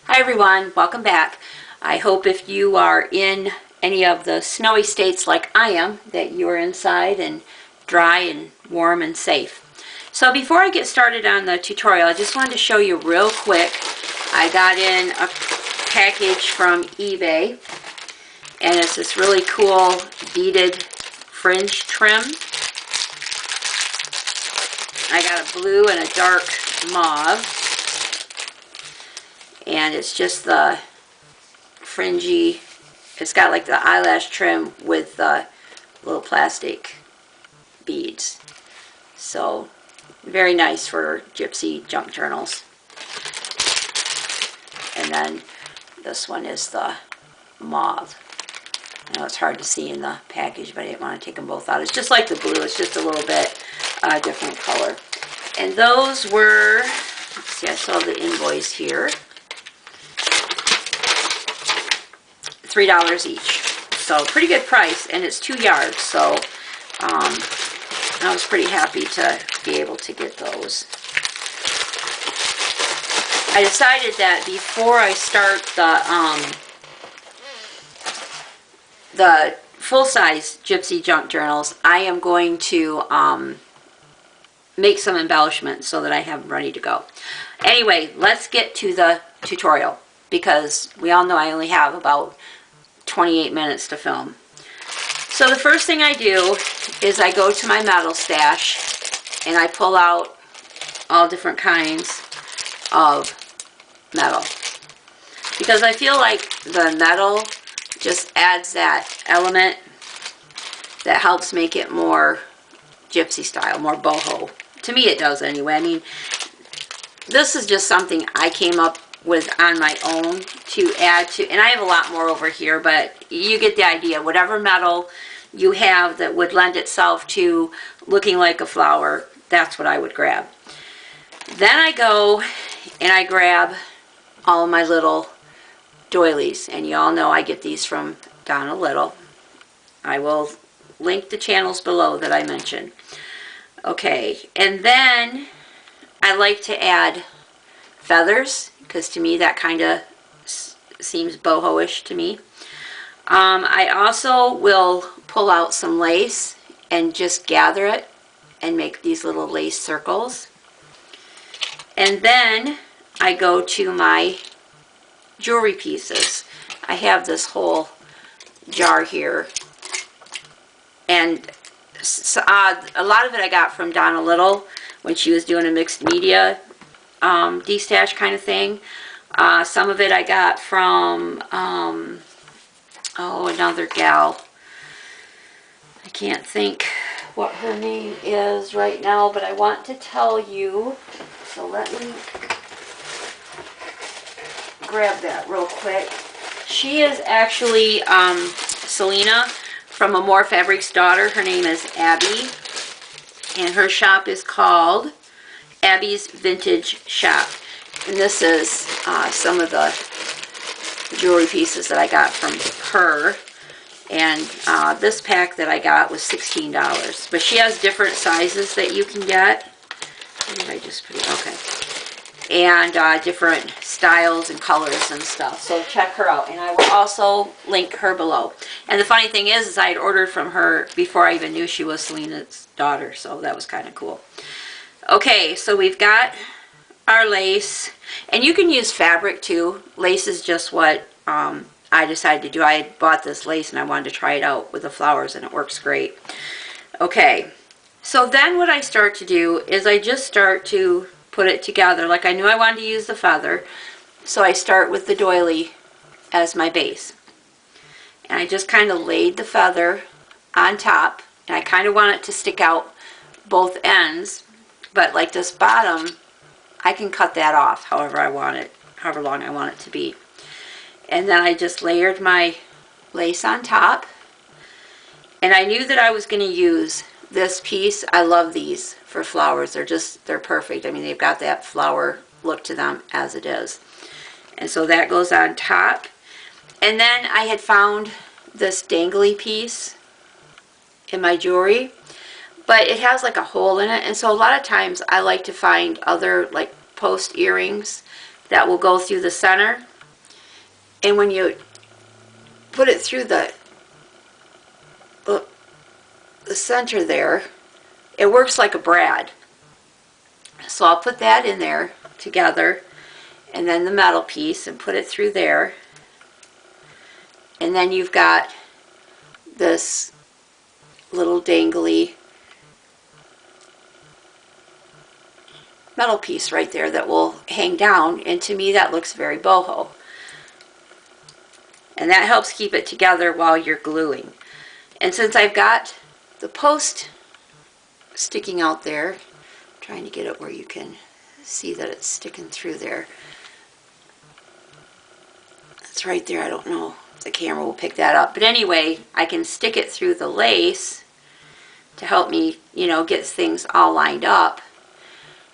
Hi everyone, welcome back. I hope if you are in any of the snowy states like I am, that you are inside and dry and warm and safe. So before I get started on the tutorial, I just wanted to show you real quick. I got in a package from eBay, and it's this really cool beaded fringe trim. I got a blue and a dark mauve. And it's just the fringy, it's got like the eyelash trim with the little plastic beads. So very nice for Gypsy junk journals. And then this one is the mauve. I know it's hard to see in the package, but I didn't want to take them both out. It's just like the blue, it's just a little bit different color. And those were, let's see, I saw the invoice here. $3 each, so pretty good price, and it's 2 yards, so I was pretty happy to be able to get those. I decided that before I start the full-size Gypsy junk journals, I am going to make some embellishments so that I have them ready to go. Anyway, let's get to the tutorial, because we all know I only have about 28 minutes to film. So the first thing I do is I go to my metal stash and I pull out all different kinds of metal, because I feel like the metal just adds that element that helps make it more Gypsy style, more boho. To me it does anyway. I mean, this is just something I came up with on my own to add to, and I have a lot more over here, but you get the idea. Whatever metal you have that would lend itself to looking like a flower, that's what I would grab. Then I go and I grab all of my little doilies, and you all know I get these from Donna Little. I will link the channels below that I mentioned. Okay, and then I like to add feathers, because to me that kind of seems boho-ish to me. I also will pull out some lace and just gather it and make these little lace circles. And then I go to my jewelry pieces. I have this whole jar here, and a lot of it I got from Donna Little when she was doing a mixed media de-stash kind of thing. Some of it I got from another gal. I can't think what her name is right now, but I want to tell you, so let me grab that real quick. She is actually Selena from Amore Fabric's daughter. Her name is Abby, and her shop is called Abby's Vintage Shop. And this is some of the jewelry pieces that I got from her. And this pack that I got was $16. But she has different sizes that you can get. What did I just put it? Okay. And different styles and colors and stuff. So check her out. And I will also link her below. And the funny thing is I had ordered from her before I even knew she was Selena's daughter. So that was kind of cool. Okay, so we've got our lace, and you can use fabric too. Lace is just what I decided to do. I had bought this lace and I wanted to try it out with the flowers, and it works great. Okay, so then what I start to do is I just start to put it together. Like I knew I wanted to use the feather, so I start with the doily as my base. And I just kind of laid the feather on top, and I kind of want it to stick out both ends. But like this bottom, I can cut that off however I want it, however long I want it to be. And then I just layered my lace on top. And I knew that I was going to use this piece. I love these for flowers. They're perfect. I mean, they've got that flower look to them as it is. And so that goes on top. And then I had found this dangly piece in my jewelry, but it has like a hole in it, and so a lot of times I like to find other like post earrings that will go through the center And when you put it through the center there, it works like a brad. So I'll put that in there together, and then the metal piece, and put it through there. And then you've got this little dangly metal piece right there that will hang down, and to me that looks very boho. And that helps keep it together while you're gluing. And since I've got the post sticking out there, I'm trying to get it where you can see that it's sticking through there. It's right there. I don't know if the camera will pick that up. But anyway, I can stick it through the lace to help me, you know, get things all lined up.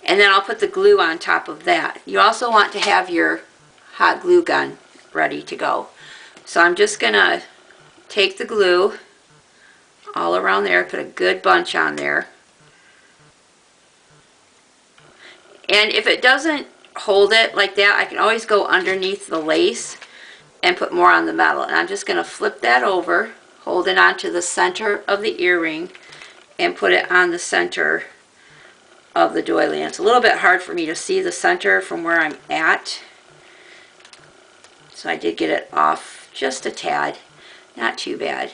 And then I'll put the glue on top of that. You also want to have your hot glue gun ready to go. So I'm just going to take the glue all around there, put a good bunch on there. And if it doesn't hold it like that, I can always go underneath the lace and put more on the metal. And I'm just going to flip that over, hold it onto the center of the earring, and put it on the center of the doily. And it's a little bit hard for me to see the center from where I'm at. So I did get it off just a tad. Not too bad.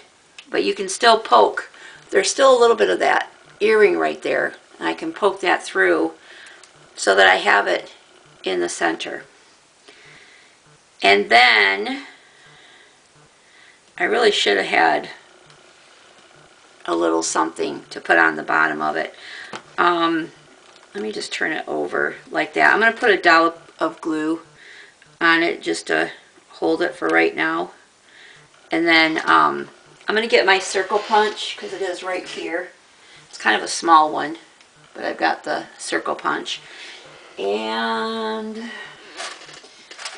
But you can still poke. There's still a little bit of that earring right there. And I can poke that through so that I have it in the center. And then I really should have had a little something to put on the bottom of it. Let me just turn it over like that. I'm going to put a dollop of glue on it just to hold it for right now. And then I'm going to get my circle punch, because it is right here. It's kind of a small one, but I've got the circle punch. And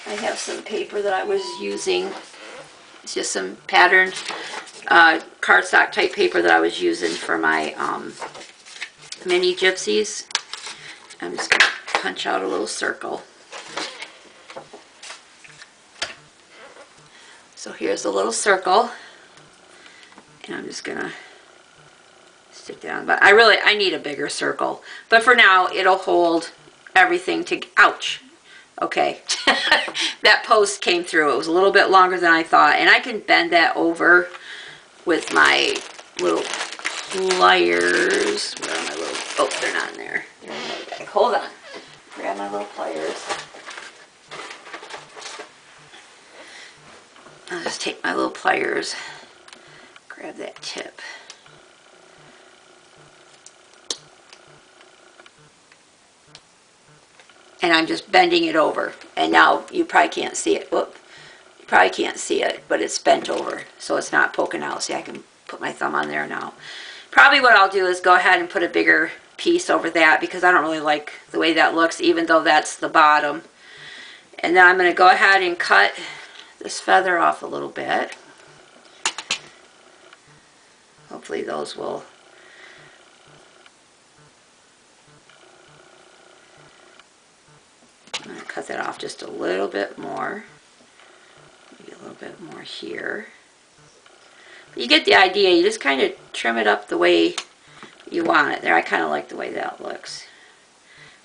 I have some paper that I was using. It's just some patterned cardstock type paper that I was using for my mini gypsies. I'm just going to punch out a little circle. So here's a little circle, and I'm just going to stick that on. But I need a bigger circle. But for now, it'll hold everything to, ouch. Okay, that post came through. It was a little bit longer than I thought, and I can bend that over with my little pliers. Where are my little, oh, they're not in there. They're in the bag. Hold on. Grab my little pliers. I'll just take my little pliers, grab that tip. And I'm just bending it over. And now you probably can't see it. Whoop. You probably can't see it, but it's bent over, so it's not poking out. See, I can put my thumb on there now. Probably what I'll do is go ahead and put a bigger piece over that, because I don't really like the way that looks, even though that's the bottom. And then I'm going to go ahead and cut this feather off a little bit. Hopefully those will I'm going to cut that off just a little bit more. Maybe a little bit more here. But you get the idea. You just kind of trim it up the way you want it. There, I kind of like the way that looks.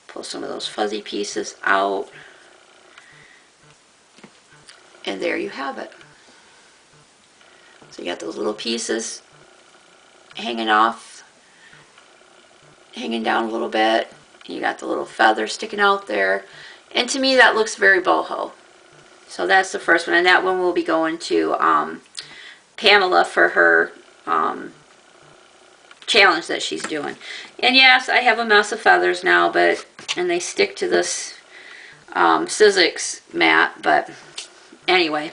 Pull some of those fuzzy pieces out. And there you have it. So you got those little pieces hanging off, hanging down a little bit. And you got the little feather sticking out there. And to me that looks very boho. So that's the first one. And that one will be going to Pamela for her challenge that she's doing. And yes, I have a mess of feathers now, and they stick to this Sizzix mat, but anyway,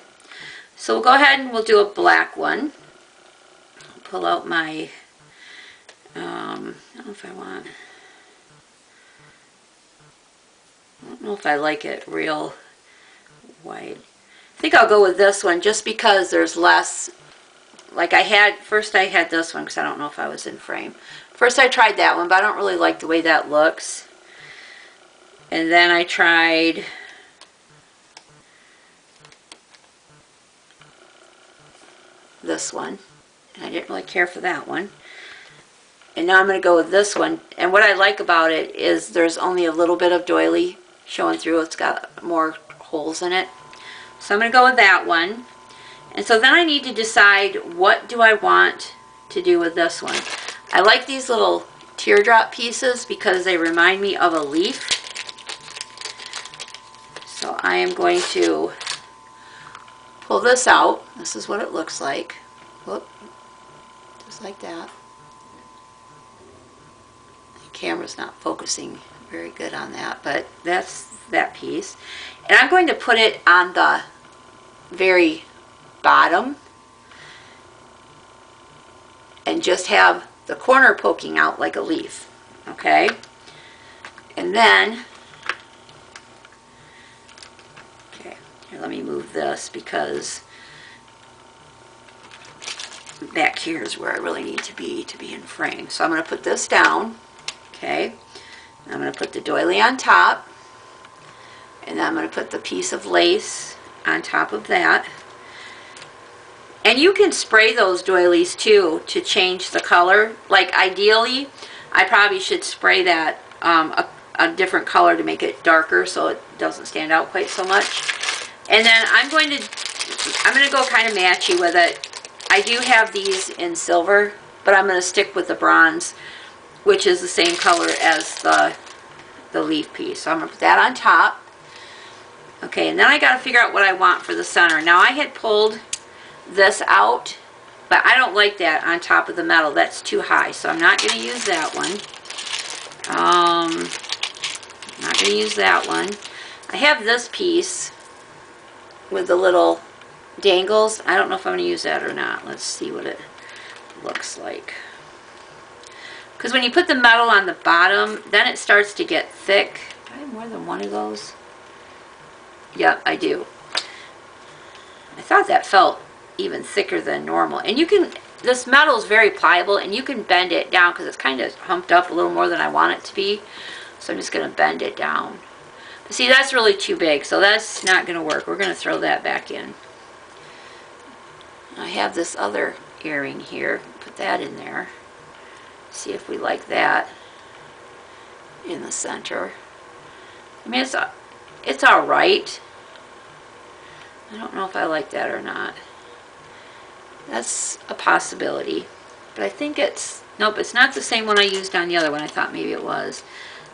so we'll go ahead and we'll do a black one. Pull out my, I don't know if I don't know if I like it real wide. I think I'll go with this one just because there's less, like first I had this one because I don't know if I was in frame. First I tried that one, but I don't really like the way that looks. And then I tried this one. And I didn't really care for that one. And now I'm going to go with this one. And what I like about it is there's only a little bit of doily showing through. It's got more holes in it. So I'm going to go with that one. And so then I need to decide, what do I want to do with this one. I like these little teardrop pieces because they remind me of a leaf. So I am going to pull this out. This is what it looks like. Whoop. Just like that. The camera's not focusing very good on that, but that's that piece. And I'm going to put it on the very bottom and just have the corner poking out like a leaf. Okay? And then, okay, here, let me move this because back here is where I really need to be in frame. So I'm going to put this down. Okay? I'm going to put the doily on top. And then I'm going to put the piece of lace on top of that. And you can spray those doilies too to change the color. Like ideally, I probably should spray that a different color to make it darker so it doesn't stand out quite so much. And then I'm going to go kind of matchy with it. I do have these in silver, but I'm going to stick with the bronze, which is the same color as the leaf piece. So I'm going to put that on top. Okay, and then I got to figure out what I want for the center. Now I had pulled this out, but I don't like that on top of the metal. That's too high, so I'm not going to use that one. Not going to use that one. I have this piece with the little dangles. I don't know if I'm going to use that or not. Let's see what it looks like. Because when you put the metal on the bottom, then it starts to get thick. Do I have more than one of those? Yep, I do. I thought that felt even thicker than normal. And you can, this metal is very pliable and you can bend it down because it's kind of humped up a little more than I want it to be. So I'm just going to bend it down. But see, that's really too big, so that's not going to work. We're going to throw that back in. I have this other earring here. Put that in there. See if we like that in the center. I mean, it's all right. I don't know if I like that or not. That's a possibility. But I think it's, nope, it's not the same one I used on the other one. I thought maybe it was.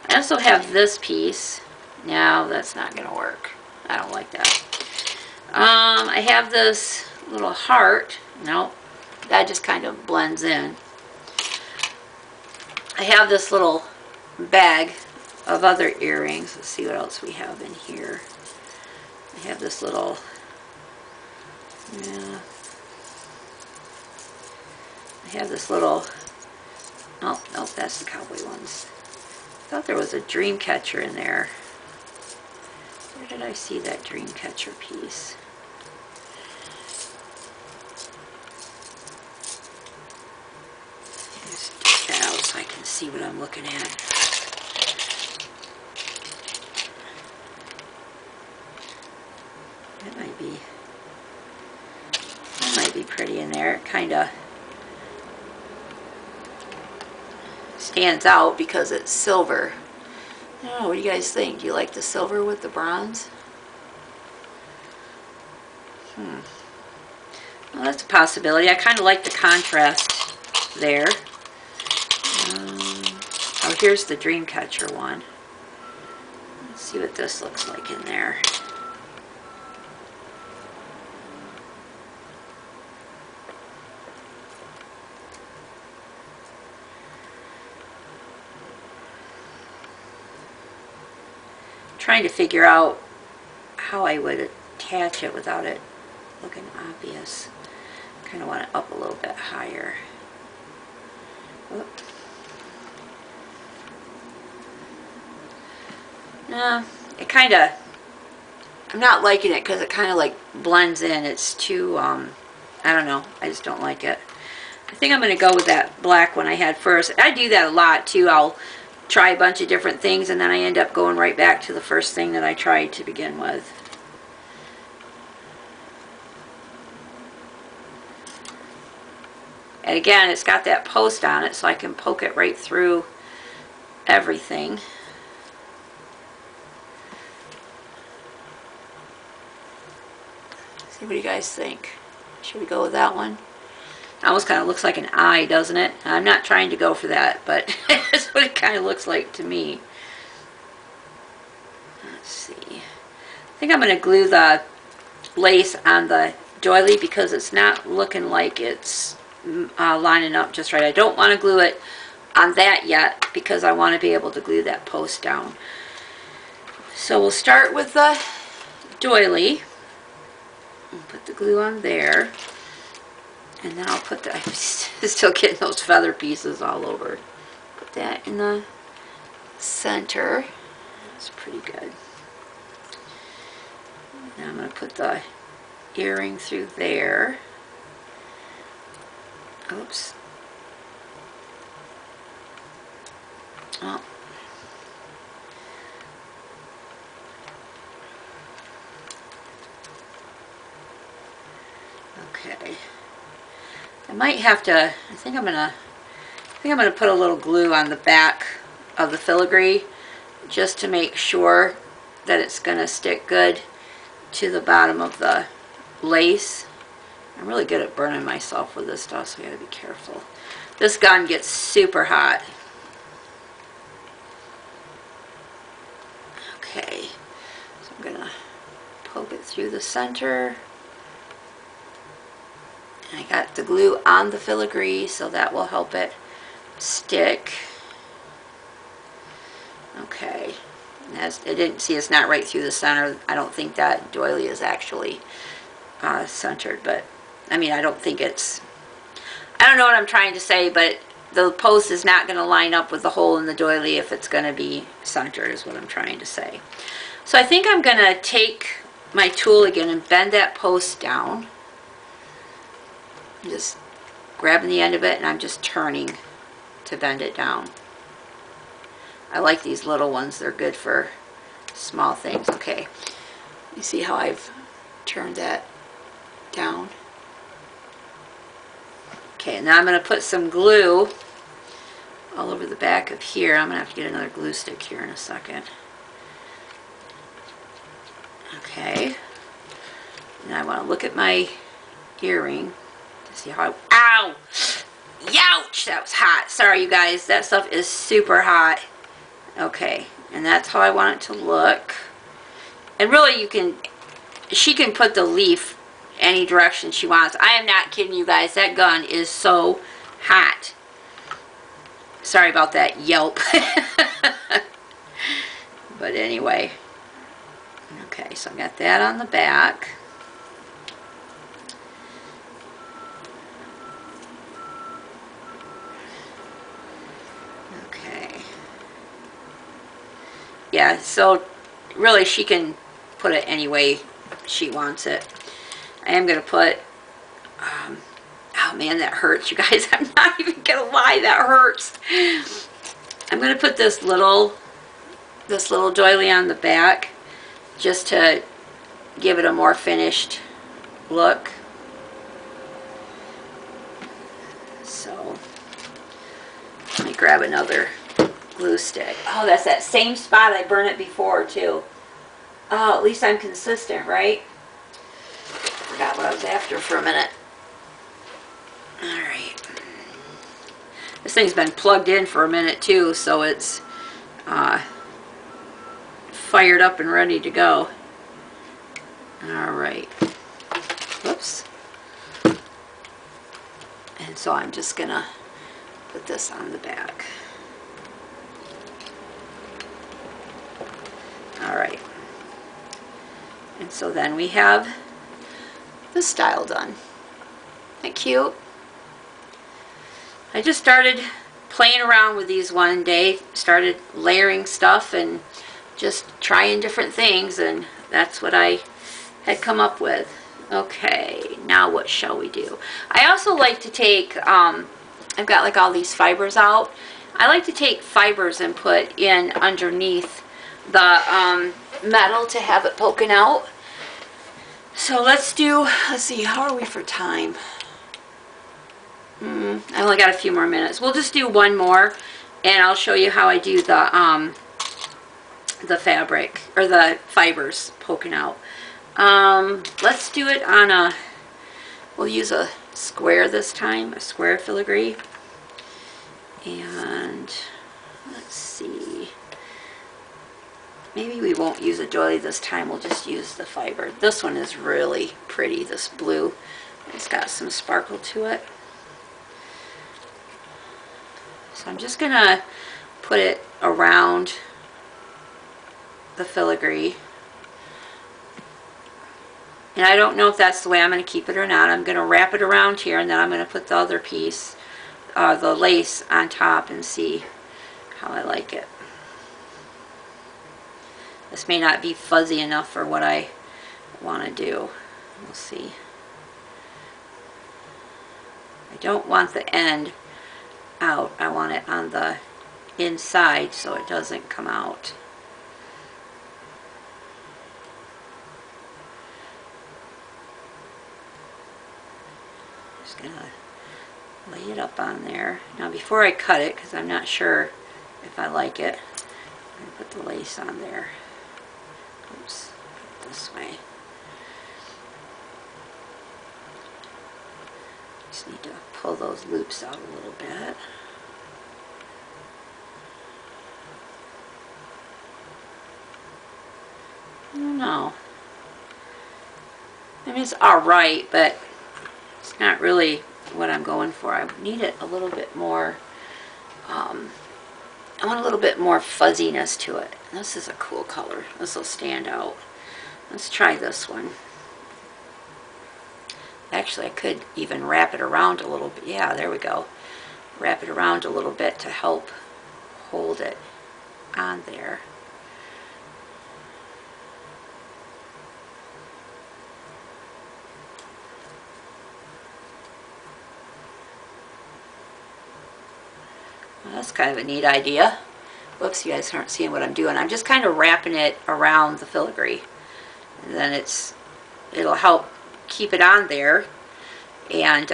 I also have this piece. No, that's not going to work. I don't like that. I have this little heart. Nope, that just kind of blends in. I have this little bag of other earrings. Let's see what else we have in here. I have this little, yeah. I have this little, oh, no, that's the cowboy ones. I thought there was a dream catcher in there. Where did I see that dream catcher piece? Just take that out so I can see what I'm looking at. That might be pretty in there. It kind of stands out because it's silver. I don't know, what do you guys think? Do you like the silver with the bronze? Well, that's a possibility. I kind of like the contrast there. Oh, here's the Dreamcatcher one. Let's see what this looks like in there. Trying to figure out how I would attach it without it looking obvious. Kind of want it up a little bit higher. Whoop. No, it kind of, I'm not liking it because it kind of like blends in. It's too, I don't know, I just don't like it. I think I'm going to go with that black one I had first. I do that a lot too. I'll try a bunch of different things and then I end up going right back to the first thing that I tried to begin with. And again, it's got that post on it, so I can poke it right through everything. See, what do you guys think? Should we go with that one? It almost kind of looks like an eye, doesn't it? I'm not trying to go for that, but that's what it kind of looks like to me. Let's see. I think I'm going to glue the lace on the doily because it's not looking like it's lining up just right. I don't want to glue it on that yet because I want to be able to glue that post down. So we'll start with the doily. Put the glue on there. And then I'll put the, I'm still getting those feather pieces all over. Put that in the center. That's pretty good. Now I'm going to put the earring through there. Oops. Oh. Okay. I might have to, I think I'm gonna put a little glue on the back of the filigree just to make sure that it's gonna stick good to the bottom of the lace. I'm really good at burning myself with this stuff, so I gotta be careful. This gun gets super hot. Okay, so I'm gonna poke it through the center. I got the glue on the filigree, so that will help it stick. Okay, as I didn't see, it's not right through the center. I don't think that doily is actually centered, but I mean, I don't think it's, I don't know what I'm trying to say, but the post is not going to line up with the hole in the doily if it's going to be centered, is what I'm trying to say. So I think I'm going to take my tool again and bend that post down. I'm just grabbing the end of it and I'm just turning to bend it down. I like these little ones. They're good for small things. Okay. You see how I've turned that down? Okay, and now I'm going to put some glue all over the back of here. I'm going to have to get another glue stick here in a second. Okay. And I want to look at my earring. See how ow! Youch! That was hot. Sorry, you guys. That stuff is super hot. Okay, and that's how I want it to look. And really, she can put the leaf any direction she wants. I am not kidding you guys. That gun is so hot. Sorry about that yelp. But anyway. Okay, so I got that on the back. Yeah, so really she can put it any way she wants it. I am going to put, oh man, that hurts, you guys. I'm not even going to lie, that hurts. I'm going to put this little doily on the back just to give it a more finished look. So, let me grab another glue stick. Oh, that's that same spot I burned it before too. Oh, at least I'm consistent, right? Forgot what I was after for a minute. Alright. This thing's been plugged in for a minute too, so it's fired up and ready to go. Alright. Whoops. And so I'm just gonna put this on the back. Alright, and so then we have the style done. Isn't that cute? I just started playing around with these one day, started layering stuff and just trying different things, and that's what I had come up with. Okay, now what shall we do? I also like to take, I've got like all these fibers out. I like to take fibers and put in underneath the metal to have it poking out. So let's see, how are we for time? I only got a few more minutes. We'll just do one more, and I'll show you how I do the fabric, or the fibers poking out. Let's do it on a, we'll use a square this time, a square filigree. And let's see, maybe we won't use a doily this time, we'll just use the fiber. This one is really pretty, this blue. It's got some sparkle to it. So I'm just gonna put it around the filigree. And I don't know if that's the way I'm going to keep it or not. I'm going to wrap it around here, and then I'm going to put the other piece, the lace, on top and see how I like it. This may not be fuzzy enough for what I want to do. We'll see. I don't want the end out. I want it on the inside so it doesn't come out. Just gonna lay it up on there. Now before I cut it, because I'm not sure if I like it, I'm gonna put the lace on there. Oops, this way. Just need to pull those loops out a little bit. I don't know. I mean, it's alright, but it's not really what I'm going for. I need it a little bit more, I want a little bit more fuzziness to it. This is a cool color. This will stand out. Let's try this one. Actually, I could even wrap it around a little bit. Yeah, there we go. Wrap it around a little bit to help hold it on there. Well, that's kind of a neat idea. Whoops, you guys aren't seeing what I'm doing. I'm just kind of wrapping it around the filigree. And then it'll help keep it on there and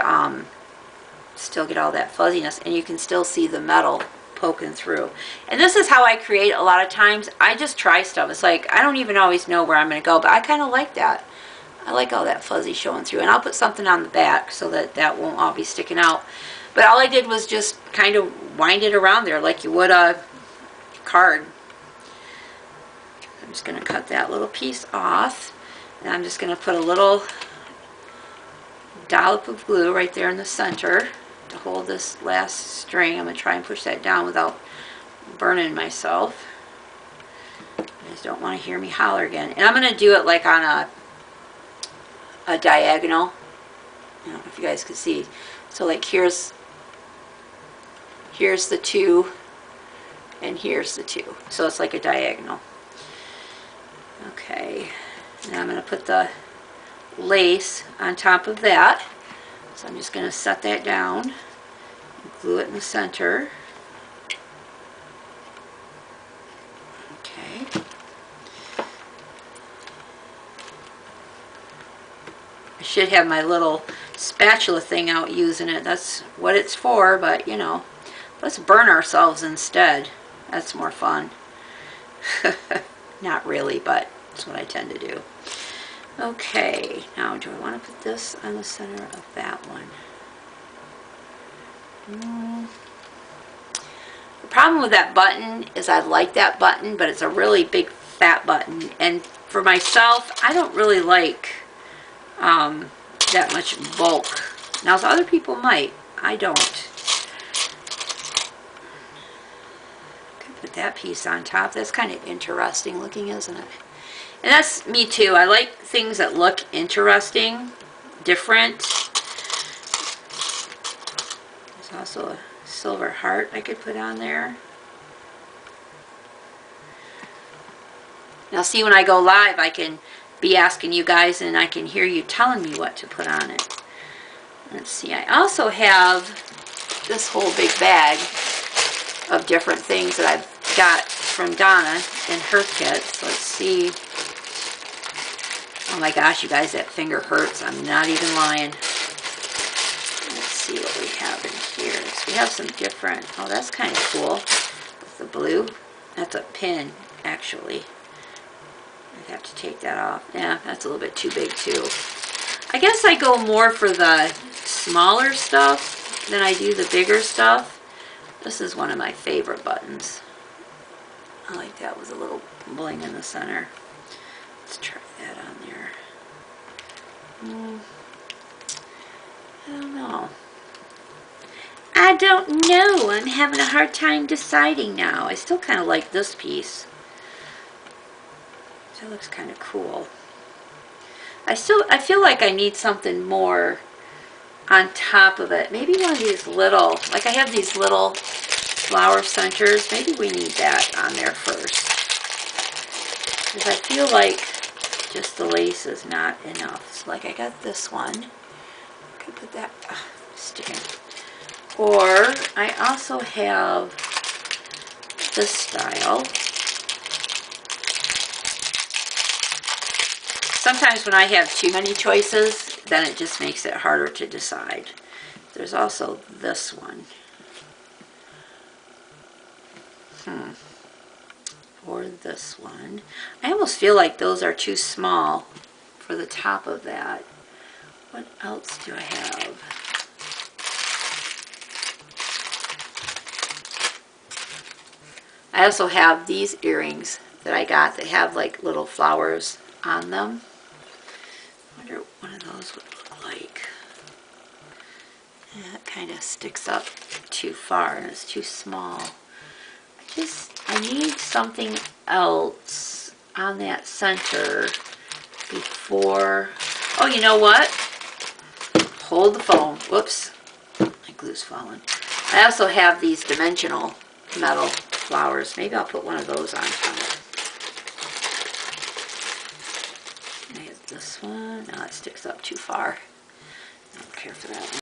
still get all that fuzziness, and you can still see the metal poking through. And this is how I create a lot of times. I just try stuff. It's like I don't even always know where I'm going to go, but I kind of like that. I like all that fuzzy showing through. And I'll put something on the back so that that won't all be sticking out. But all I did was just kind of wind it around there like you would a card. I'm just going to cut that little piece off, and I'm just going to put a little dollop of glue right there in the center to hold this last string. I'm going to try and push that down without burning myself. You guys don't want to hear me holler again. And I'm going to do it like on a diagonal. I don't know if you guys can see. So like here's the two, and here's the two. So it's like a diagonal. Okay, now I'm going to put the lace on top of that. So I'm just going to set that down, glue it in the center. Okay. I should have my little spatula thing out using it. That's what it's for, but you know, let's burn ourselves instead. That's more fun. Not really, but it's what I tend to do. Okay, now do I want to put this on the center of that one? The problem with that button is I like that button, but it's a really big fat button. And for myself, I don't really like that much bulk. Now, some other people might. I don't. Put that piece on top. That's kind of interesting looking, isn't it? And that's me too. I like things that look interesting, different. There's also a silver heart I could put on there. Now see, when I go live, I can be asking you guys and I can hear you telling me what to put on it. Let's see, I also have this whole big bag of different things that I've got from Donna in her kits. Let's see. Oh my gosh, you guys, that finger hurts. I'm not even lying. Let's see what we have in here. So we have some different, oh, that's kind of cool. With the blue. That's a pin, actually. I have to take that off. Yeah, that's a little bit too big, too. I guess I go more for the smaller stuff than I do the bigger stuff. This is one of my favorite buttons. I like that with a little bling in the center. Let's try that on there. I don't know. I don't know. I'm having a hard time deciding now. I still kind of like this piece. That looks kind of cool. I feel like I need something more on top of it. Maybe one of these little, like I have these little flower centers. Maybe we need that on there first. Because I feel like just the lace is not enough. So like I got this one. I could put that sticking. Or I also have this style. Sometimes when I have too many choices, then it just makes it harder to decide. There's also this one. Or this one. I almost feel like those are too small for the top of that. What else do I have? I also have these earrings that I got that have like little flowers on them. I wonder what one of those would look like. Yeah, it kind of sticks up too far and it's too small. I need something else on that center before. Oh, you know what? Hold the phone. Whoops. My glue's falling. I also have these dimensional metal flowers. Maybe I'll put one of those on top. I have this one. No, it sticks up too far. I don't care for that one.